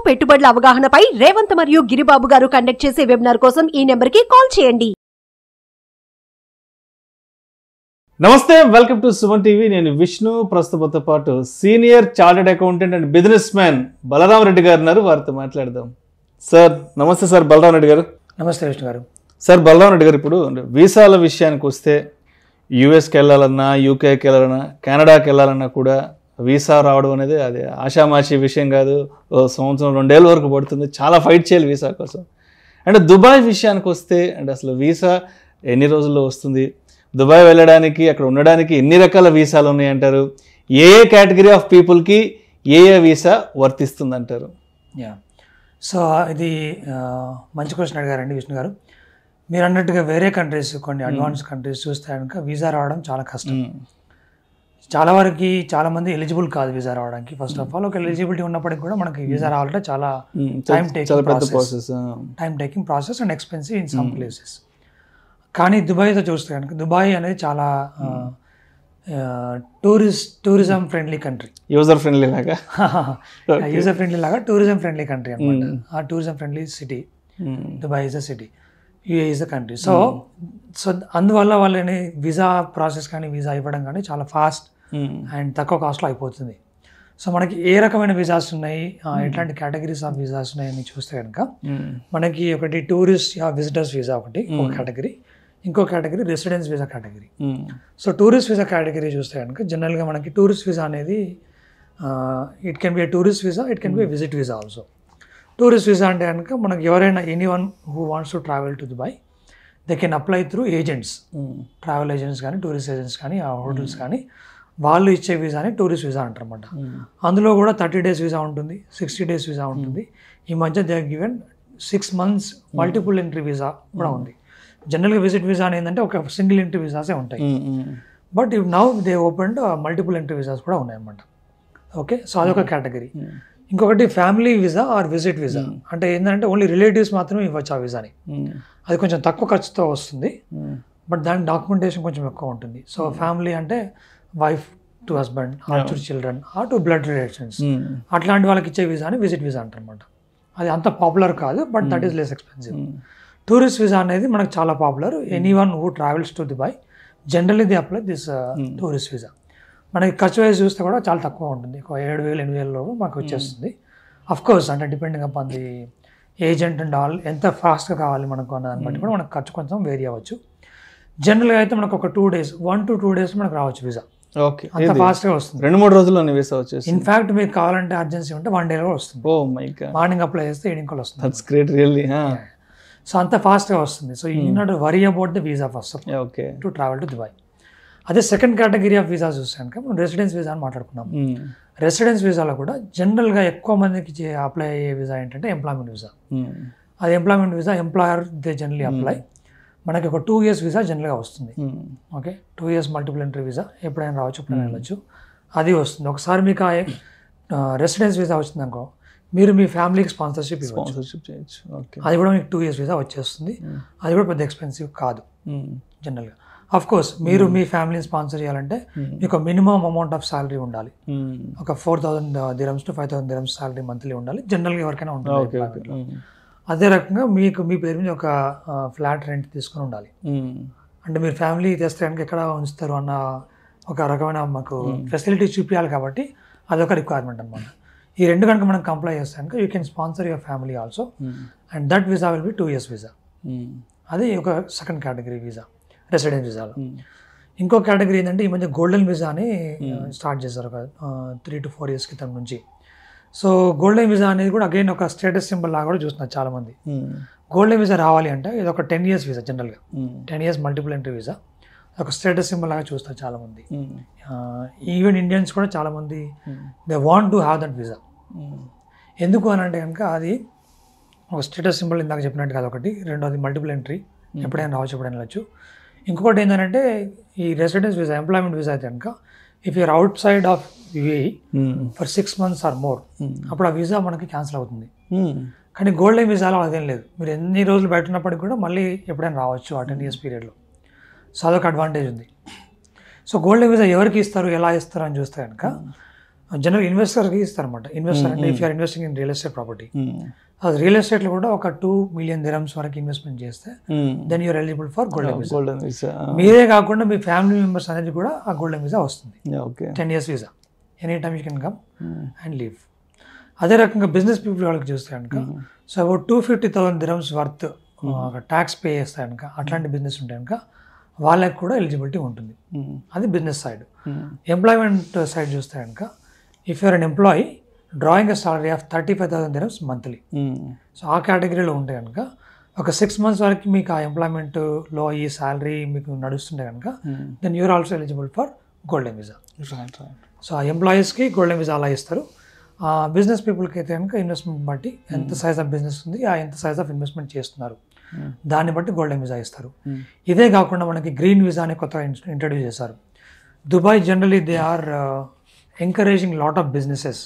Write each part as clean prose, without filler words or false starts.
పెట్టుబడుల అవగాహనపై రేవంత్ మరియు గిరిబాబు గారు కండక్ట్ చేసే వెబినార్ కోసం ఈ నెంబర్కి కాల్ చేయండి. నమస్తే, వెల్కమ్ టు సుమన్ టీవీ. నేను విష్ణు. ప్రస్తుతంతో పాటు senior chartered accountant and businessman Balaram Reddy గారు ఉన్నారు. వారితో మాట్లాడదాం. సార్ నమస్తే. సార్ బలరాం రెడ్డి గారు. నమస్తే విష్ణు గారు. సార్ బలరాం రెడ్డి గారు, ఇప్పుడు వీసాల విషయానికి వస్తే యూఎస్కి వెళ్ళాలన్నా, యూకేకి వెళ్ళాలన్నా, కెనడాకి వెళ్ళాలన్నా కూడా వీసా రావడం అనేది అది ఆషామాషి విషయం కాదు. సంవత్సరం 2 ఏళ్ళ వరకు పడుతుంది. చాలా ఫైట్ చేయాలి వీసా కోసం. అంటే దుబాయ్ విషయానికి వస్తే అంటే అసలు వీసా ఎన్ని రోజుల్లో వస్తుంది? దుబాయ్ వెళ్ళడానికి, అక్కడ ఉండడానికి ఎన్ని రకాల వీసాలు ఉన్నాయంటారు? ఏ కేటగిరీ ఆఫ్ పీపుల్కి ఏ వీసా వర్తిస్తుంది అంటారు? సో ఇది మంచి క్వశ్చన్ అడిగారండి విష్ణు గారు. మీరు అన్నట్టుగా వేరే కంట్రీస్, కొన్ని అడ్వాన్స్ కంట్రీస్ చూస్తే కనుక వీసా రావడం చాలా కష్టం. చాలామంది ఎలిజిబుల్ కాదు వీసా రావడానికి. ఫస్ట్ ఆఫ్ ఆల్ ఒక ఎలిజిబిలిటీ ఉన్నప్పటికీ కూడా మనకి వీసా రావాలంటే చాలా time taking process and expensive in some places. కానీ దుబాయ్తో చూస్తే కనుక దుబాయ్ అనేది చాలా tourism friendly country. User friendly లాగా టూరిజం ఫ్రెండ్లీ కంట్రీ అనమాట. ఆ tourism friendly city Dubai is a city, UAE is a country. So అందువల్ల వాళ్ళని వీసా ప్రాసెస్ కానీ వీసా ఇవ్వడం కానీ చాలా ఫాస్ట్ అండ్ తక్కువ కాస్ట్లో అయిపోతుంది. సో మనకి ఏ రకమైన వీసాస్ ఉన్నాయి, ఎట్లాంటి కేటగిరీస్ ఆఫ్ వీసాస్ ఉన్నాయని చూస్తే కనుక మనకి ఒకటి టూరిస్ట్ విజిటర్స్ వీసా ఒకటి ఒక కేటగిరీ, ఇంకో category residence visa category. So tourist visa category చూస్తే కనుక జనరల్గా మనకి టూరిస్ట్ వీసా అనేది it can be a tourist visa, it can be a visit visa also. Tourist visa అంటే కనుక మనకి ఎవరైనా anyone who wants to travel to Dubai they can apply through agents, travel agents కానీ tourist agents కానీ ఆ hotels కానీ వాళ్ళు ఇచ్చే వీసాని టూరిస్ట్ వీసా అంటారు అన్నమాట. అందులో కూడా 30 days వీసా ఉంటుంది, 60 days వీసా ఉంటుంది. ఈ మధ్య they given 6 months multiple entry visa కూడా ఉంది. జనరల్గా విజిట్ వీసా అని ఏంటంటే ఒక సింగిల్ ఎంట్రీ వీసాసే ఉంటాయి. But now they opened multiple entry visas కూడా ఉన్నాయన్నమాట. ఓకే, సో అదొక కేటగిరీ. ఇంకొకటి family visa are visit visa. అంటే ఏంటంటే ఓన్లీ రిలేటివ్స్ మాత్రమే ఇవ్వచ్చు ఆ వీసాని. అది కొంచెం తక్కువ ఖర్చుతో వస్తుంది, బట్ దాని డాక్యుమెంటేషన్ కొంచెం ఎక్కువ ఉంటుంది. సో ఫ్యామిలీ అంటే wife to husband or to children or to blood relations, అట్లాంటి వాళ్ళకి ఇచ్చే వీసాని విజిట్ వీసా అంటారు అనమాట. అది అంత పాపులర్ కాదు, but that is less expensive. Tourist visa అనేది మనకు చాలా popular. Anyone who travels to Dubai generally they apply this tourist visa. మనకి ఖర్చు వైజ్ చూస్తే కూడా చాలా తక్కువ ఉంటుంది. 7,000-8,000 మాకు వచ్చేస్తుంది. అఫ్ కోర్స్ అంటే depending upon the agent and all, ఎంత ఫాస్ట్గా కావాలి మనకు అన్న దాన్ని బట్టి కూడా మనకు ఖర్చు కొంచెం వేరీ అవ్వచ్చు. జనరల్గా అయితే మనకు ఒక 2 days 1 to 2 days మనకు రావచ్చు వీసా. ఓకే, అంత ఫాస్ట్గా వస్తుంది. 2-3 రోజుల్లోనే వీసా వచ్చేసి. ఇన్ఫాక్ట్ మీకు కావాలంటే అర్జెన్సీ ఉంటే 1 day లో వస్తుంది. Oh my God, morning apply చేస్తే ఈవినింగ్ కాల్ వస్తుంది. That's great really. సో అంత ఫాస్ట్గా వస్తుంది. So you not worry about the visa first okay to travel to Dubai. అదే సెకండ్ కేటగిరీ ఆఫ్ వీసా చూస్తే కనుక మనం రెసిడెన్స్ వీసా అని మాట్లాడుకున్నాం. రెసిడెన్స్ వీసాలో కూడా జనరల్గా ఎక్కువ మందికి అప్లై అయ్యే వీసా ఏంటంటే ఎంప్లాయ్మెంట్ వీసా. అది employment visa employer they generally apply. మనకి ఒక 2 years వీసా జనరల్గా వస్తుంది. Okay, 2 years multiple entry visa, ఎప్పుడైనా రావచ్చు, ఎప్పుడైనా వెళ్ళచ్చు, అది వస్తుంది. ఒకసారి మీకు రెసిడెన్స్ వీసా వచ్చింది అనుకో, మీరు మీ ఫ్యామిలీకి స్పాన్సర్షిప్ చేయొచ్చు. అది కూడా మీకు 2 years వీసా వచ్చేస్తుంది. అది కూడా పెద్ద ఎక్స్పెన్సివ్ కాదు జనరల్గా. అఫ్ కోర్స్ మీరు మీ ఫ్యామిలీని స్పాన్సర్ చేయాలంటే మీకు మినిమం అమౌంట్ ఆఫ్ శాలరీ ఉండాలి. ఒక 4,000 dirhams to 5,000 dirhams salary monthly ఉండాలి. జనరల్గా ఎవరికైనా ఉంటుంది. అదే రకంగా మీకు మీ పేరు మీద ఒక ఫ్లాట్ రెంట్ తీసుకుని ఉండాలి. అంటే మీరు ఫ్యామిలీ తెస్తే కనుక ఎక్కడ ఉంచుతారు అన్న ఒక రకమైన మాకు ఫెసిలిటీ చూపించాలి. కాబట్టి అదొక రిక్వైర్మెంట్ అనమాట. ఈ రెండు కనుక మనం కంప్లై చేస్తే కనుక you can sponsor your family also, and that visa will be 2 years visa. అది ఒక సెకండ్ కేటగిరీ వీసా రెసిడెన్స్ వీసాలో. ఇంకో కేటగిరీ ఏంటంటే ఈ మధ్య గోల్డెన్ వీసా అని స్టార్ట్ చేశారు ఒక 3 to 4 years క్రితం నుంచి. సో గోల్డెన్ వీసా అనేది కూడా అగైన్ ఒక స్టేటస్ సింబల్ లాగా కూడా చూస్తున్నారు చాలామంది. గోల్డెన్ వీసా రావాలి అంటే ఇది ఒక 10 years వీసా, జనరల్గా 10 years మల్టిపుల్ ఎంట్రీ వీసా, ఒక స్టేటస్ సింబల్ లాగా చూస్తారు చాలామంది. ఈవెన్ ఇండియన్స్ కూడా చాలామంది they want to have that visa. ఎందుకు అని అంటే కనుక అది ఒక స్టేటస్ సింబల్ ఇందాక చెప్పినట్టు కాదు ఒకటి, రెండోది మల్టిపుల్ ఎంట్రీ, ఎప్పుడైనా రావచ్చు, ఎప్పుడైనా వెళ్ళచ్చు. ఇంకొకటి ఏంటంటే ఈ రెసిడెన్స్ వీసా ఎంప్లాయ్మెంట్ వీసా అయితే కనుక if you're outside of UAE for 6 months or more, అప్పుడు ఆ వీసా మనకి క్యాన్సిల్ అవుతుంది. కానీ గోల్డెన్ వీసాలో అదేం లేదు. మీరు ఎన్ని రోజులు బయట ఉన్నప్పటికీ కూడా మళ్ళీ ఎప్పుడైనా రావచ్చు ఆ 10 years పీరియడ్లో. సో అదొక అడ్వాంటేజ్ ఉంది. సో గోల్డెన్ వీసా ఎవరికి ఇస్తారు, ఎలా ఇస్తారు అని చూస్తే కనుక జనరల్ ఇన్వెస్టర్కి ఇస్తారన్నమాట. ఇన్వెస్టర్ అంటే if you're investing in real estate property, అది రియల్ ఎస్టేట్లో కూడా ఒక 2 మిలియన్ dirhams వరకు ఇన్వెస్ట్మెంట్ చేస్తే then you're eligible for golden visa. మీరే కాకుండా మీ ఫ్యామిలీ మెంబర్స్ అనేది కూడా ఆ గోల్డెన్ వీసా వస్తుంది. 10 years visa, any time you can come and leave. అదే రకంగా బిజినెస్ పీపుల్ వాళ్ళకి చూస్తే కనుక so about 250,000 dirhams worth tax pay చేస్తే కనుక అట్లాంటి బిజినెస్ ఉంటే కనుక వాళ్ళకి కూడా ఎలిజిబిలిటీ ఉంటుంది. అది బిజినెస్ సైడ్. ఎంప్లాయ్మెంట్ సైడ్ చూస్తే కనుక if you're an employee drawing a salary of 35,000 dirhams monthly, so ఆ కేటగిరీలో ఉంటే కనుక ఒక 6 months వరకు మీకు ఆ ఎంప్లాయ్మెంట్లో ఈ శాలరీ మీకు నడుస్తుంటే కనుక then you're also eligible for golden visa. So ఆ ఎంప్లాయీస్కి గోల్డెన్ వీసా అలా ఇస్తారు. బిజినెస్ పీపుల్కి అయితే కనుక ఇన్వెస్ట్మెంట్ బట్టి ఎంత సైజ్ ఆఫ్ బిజినెస్ ఉంది, ఆ ఎంత సైజ్ ఆఫ్ ఇన్వెస్ట్మెంట్ చేస్తున్నారు దాన్ని బట్టి గోల్డెన్ వీసా ఇస్తారు. ఇదే కాకుండా మనకి గ్రీన్ వీసా అని కొత్తగా ఇంట్రడ్యూస్ చేశారు. Dubai generally they are encouraging lot of businesses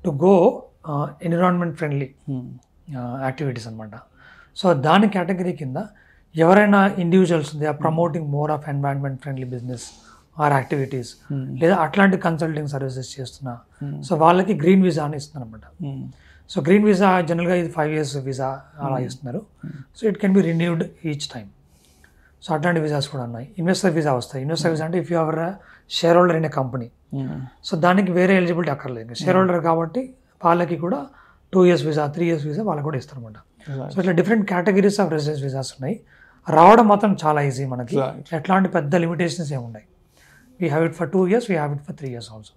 to go environment friendly activities అనమాట. సో దాని కేటగిరీ కింద ఎవరైనా individuals they are promoting more of environment friendly business or activities, లేదా అట్లాంటి కన్సల్టింగ్ సర్వీసెస్ చేస్తున్నా సో వాళ్ళకి గ్రీన్ వీసా అని ఇస్తున్నారు అనమాట. సో గ్రీన్ వీసా జనరల్గా ఇది 5 years వీసా అలా ఇస్తున్నారు. So it can be renewed each time. So అట్లాంటి వీసాస్ కూడా ఉన్నాయి. ఇన్వెస్టర్ వీసా వస్తాయి. ఇన్వెస్టర్ వీసా అంటే if you our share holder in a company, so దానికి వేరే ఎలిజిబిలిటీ అక్కర్లేదు. షేర్ హోల్డర్ కాబట్టి వాళ్ళకి కూడా 2 years వీసా 3 years వీసా వాళ్ళకి కూడా ఇస్తారు అనమాట. సో ఇట్లా different categories of residence visas ఉన్నాయి. రావడం మాత్రం చాలా ఈజీ మనకి, ఎట్లాంటి పెద్ద లిమిటేషన్స్ ఏమి ఉన్నాయి. We have it for 2 years, we have it for 3 years also,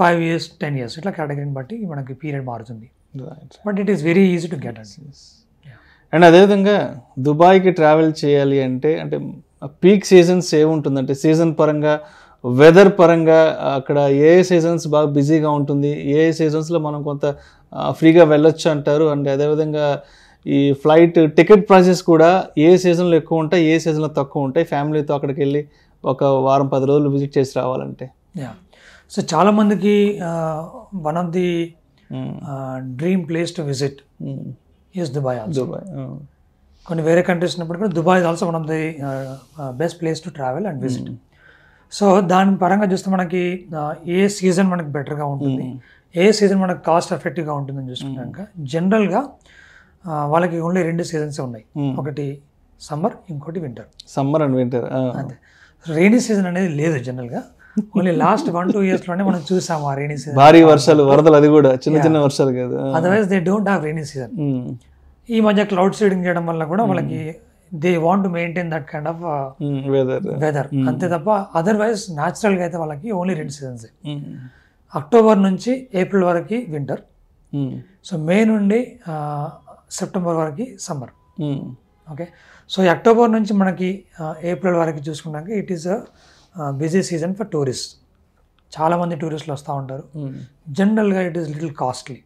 5 years 10 years ఇట్లా కేటగిరీని బట్టి మనకి పీరియడ్ మారుతుంది. But it is very easy to get అండి. అండ్ అదేవిధంగా దుబాయ్కి ట్రావెల్ చేయాలి అంటే పీక్ సీజన్స్ ఏముంటుందంటే సీజన్ పరంగా, వెదర్ పరంగా అక్కడ ఏ సీజన్స్ బాగా బిజీగా ఉంటుంది, ఏ సీజన్స్లో మనం కొంత ఫ్రీగా వెళ్ళొచ్చు అంటారు. అండ్ అదేవిధంగా ఈ ఫ్లైట్ టికెట్ ప్రైసెస్ కూడా ఏ సీజన్లో ఎక్కువ ఉంటాయి, ఏ సీజన్లో తక్కువ ఉంటాయి, ఫ్యామిలీతో అక్కడికి వెళ్ళి ఒక వారం 10 రోజులు విజిట్ చేసి రావాలంటే? సో చాలామందికి one of the dream place to visit is Dubai. కొన్ని వేరే కంట్రీస్ ఉన్నప్పుడు కూడా Dubai is also one of the best place to travel and visit. So దాని పరంగా చూస్తే మనకి ఏ సీజన్ మనకి బెటర్గా ఉంటుంది, ఏ సీజన్ మనకు కాస్ట్ ఎఫెక్టివ్గా ఉంటుందని చూసుకున్నాక జనరల్గా వాళ్ళకి ఓన్లీ 2 seasons ఉన్నాయి. ఒకటి సమ్మర్, ఇంకోటి వింటర్. సమ్మర్ అండ్ వింటర్ అంతే. రెయినీ సీజన్ అనేది లేదు జనరల్గా. ఓన్లీ లాస్ట్ 1-2 yearsలోనే మనం చూసాము ఆ రెయినీ సీజన్, భారీ వర్షాలు, వరదలు, అది కూడా చిన్న చిన్న వర్షాలు కాదు. Otherwise they don't have rainy season. ఈ మధ్య క్లౌడ్ సీడింగ్ చేయడం వల్ల కూడా వాళ్ళకి they want to maintain that kind of weather అంతే తప్ప అదర్వైజ్ న్యాచురల్గా అయితే వాళ్ళకి ఓన్లీ 2 seasons. అక్టోబర్ నుంచి ఏప్రిల్ వరకు వింటర్, సో మే నుండి సెప్టెంబర్ వరకు సమ్మర్. ఓకే, సో అక్టోబర్ నుంచి మనకి ఏప్రిల్ వరకు చూసుకున్నాక it is busy season for tourist. చాలామంది టూరిస్టులు వస్తూ ఉంటారు. జనరల్గా it is little costly.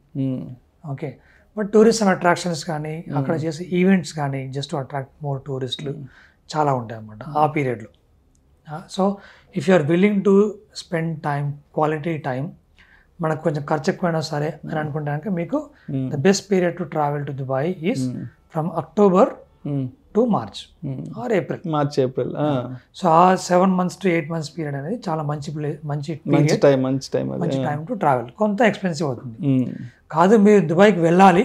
Okay, but tourism attractions కానీ అక్కడ చేసే ఈవెంట్స్ కానీ జస్ట్ టు అట్రాక్ట్ మోర్ టూరిస్టులు చాలా ఉంటాయి అన్నమాట ఆ పీరియడ్లో. So if you are willing to spend time, quality time, మనకు కొంచెం ఖర్చు ఎక్కువైనా సరే అని అనుకుంటాక మీకు the best period to travel to Dubai is from October to March or April. So ఆ 7 months to 8 months పీరియడ్ అనేది చాలా మంచి టైం టు ట్రావెల్. కొంత ఎక్స్పెన్సివ్ అవుతుంది కాదు, మీరు దుబాయ్కి వెళ్ళాలి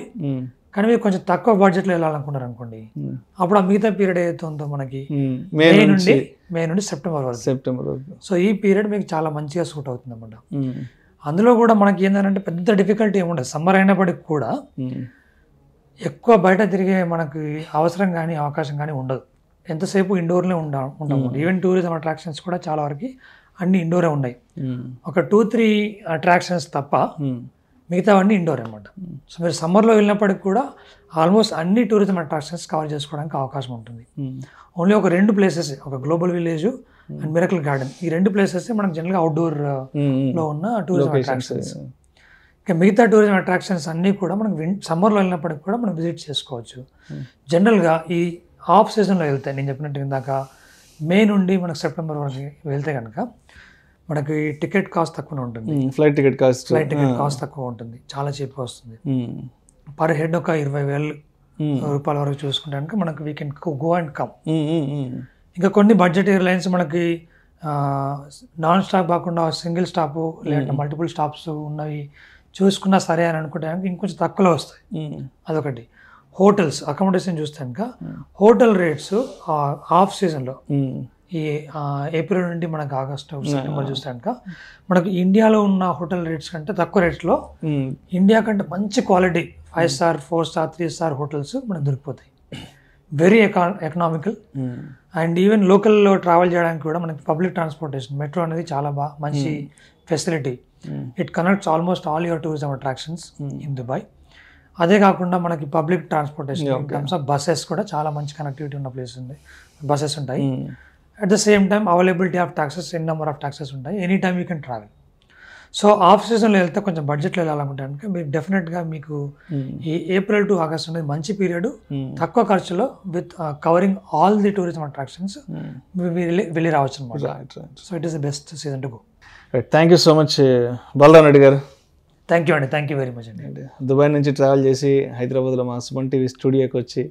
కానీ మీరు కొంచెం తక్కువ బడ్జెట్లో వెళ్ళాలనుకున్నారు అనుకోండి, అప్పుడు ఆ మిగతా పీరియడ్ ఏదైతే ఉందో మనకి మే నుండి సెప్టెంబర్ వరకు. సో ఈ పీరియడ్ మీకు చాలా మంచిగా సూట్ అవుతుంది అన్నమాట. అందులో కూడా మనకి ఏంటంటే పెద్ద డిఫికల్టీ ఏముండదు. సమ్మర్ అయినప్పటికి కూడా ఎక్కువ బయట తిరిగే మనకి అవసరం కానీ అవకాశం కానీ ఉండదు. ఎంతసేపు ఇండోర్లో ఉంటాము. ఈవెన్ టూరిజం అట్రాక్షన్స్ కూడా చాలా వరకు అన్ని ఇండోరే ఉన్నాయి. ఒక 2-3 అట్రాక్షన్స్ తప్ప మిగతావన్నీ ఇండోర్ అనమాట. సో మీరు సమ్మర్లో వెళ్ళినప్పటికి కూడా ఆల్మోస్ట్ అన్ని టూరిజం అట్రాక్షన్స్ కవర్ చేసుకోవడానికి అవకాశం ఉంటుంది. ఓన్లీ ఒక 2 places, ఒక global village and miracle garden, ఈ 2 places మనకు జనరల్గా అవుట్డోర్ లో ఉన్న టూరిజం అట్రాక్షన్స్. ఇంకా మిగతా టూరిజం అట్రాక్షన్స్ అన్నీ కూడా మనకు సమ్మర్లో వెళ్ళినప్పటికి కూడా మనం విజిట్ చేసుకోవచ్చు. జనరల్గా ఈ ఆఫ్ సీజన్లో వెళ్తాయి, నేను చెప్పినట్టు ఇందాక మే నుండి మనకు సెప్టెంబర్ వరకు వెళ్తే కనుక మనకి టికెట్ కాస్ట్ తక్కువ ఉంటుంది. ఫ్లైట్ టికెట్ కాస్ట్ తక్కువ ఉంటుంది, చాలా చీప్గా వస్తుంది. పర్ హెడ్ ఒక 20,000 రూపాయల వరకు చూసుకుంటే కనుక మనకు we can go and come. ఇంకా కొన్ని బడ్జెట్ ఎయిర్లైన్స్ మనకి నాన్ స్టాప్ కాకుండా సింగిల్ స్టాప్ లేదంటే మల్టిపుల్ స్టాప్స్ ఉన్నవి చూసుకున్నా సరే అని అనుకుంటే ఇంకొంచెం తక్కువలో వస్తాయి. అదొకటి. హోటల్స్ అకామిడేషన్ చూస్తే కనుక హోటల్ రేట్స్ ఆఫ్ సీజన్లో ఈ ఏప్రిల్ నుండి మనకు ఆగస్టు సెప్టెంబర్ చూస్తే కనుక మనకు ఇండియాలో ఉన్న హోటల్ రేట్స్ కంటే తక్కువ రేట్స్లో ఇండియా కంటే మంచి quality 5 star 4 star 3 star hotels మనకు దొరికిపోతాయి. Very economical. అండ్ ఈవెన్ లోకల్లో ట్రావెల్ చేయడానికి కూడా మనకి పబ్లిక్ ట్రాన్స్పోర్టేషన్ మెట్రో అనేది చాలా మంచి facility. It connects almost all your tourism attractions in Dubai. అదే కాకుండా మనకి public transportation in terms of buses కూడా చాలా మంచి కనెక్టివిటీ ఉన్న ప్లేస్ ఉంది. బస్సెస్ ఉంటాయి. At the same time availability of taxis number of taxis ఉంటాయి. Any time you can travel. So of సీజన్లో వెళ్తే కొంచెం బడ్జెట్లో వెళ్ళాలనుకుంటే కనుక మీరు డెఫినెట్గా మీకు ఈ ఏప్రిల్ టు ఆగస్ట్ అనేది మంచి పీరియడ్, తక్కువ ఖర్చులో with covering all the tourism attractions వెళ్ళి రావచ్చు అనమాట. So it is the best season to go. Thank you so much Balaram Reddy గారు. థ్యాంక్ యూ అండి. థ్యాంక్ యూ వెరీ మచ్ అండి. దుబాయ్ నుంచి ట్రావెల్ చేసి హైదరాబాద్లో మా సుమన్ టీవీ స్టూడియోకి వచ్చి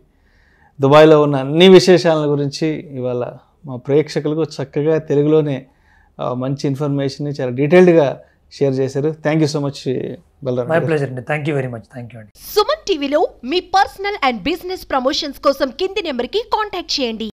దుబాయ్లో ఉన్న అన్ని విశేషాల గురించి ఇవాళ మా ప్రేక్షకులకు చక్కగా తెలుగులోనే మంచి ఇన్ఫర్మేషన్ని చాలా డీటెయిల్డ్గా షేర్ చేశారు. Thank you so much Balaram. My pleasure అండి. Thank you very much. Thank you అండి. సుమన్ టీవీలో మీ పర్సనల్ అండ్ బిజినెస్ ప్రమోషన్స్ కోసం కింది నెంబర్కి కాంటాక్ట్ చేయండి.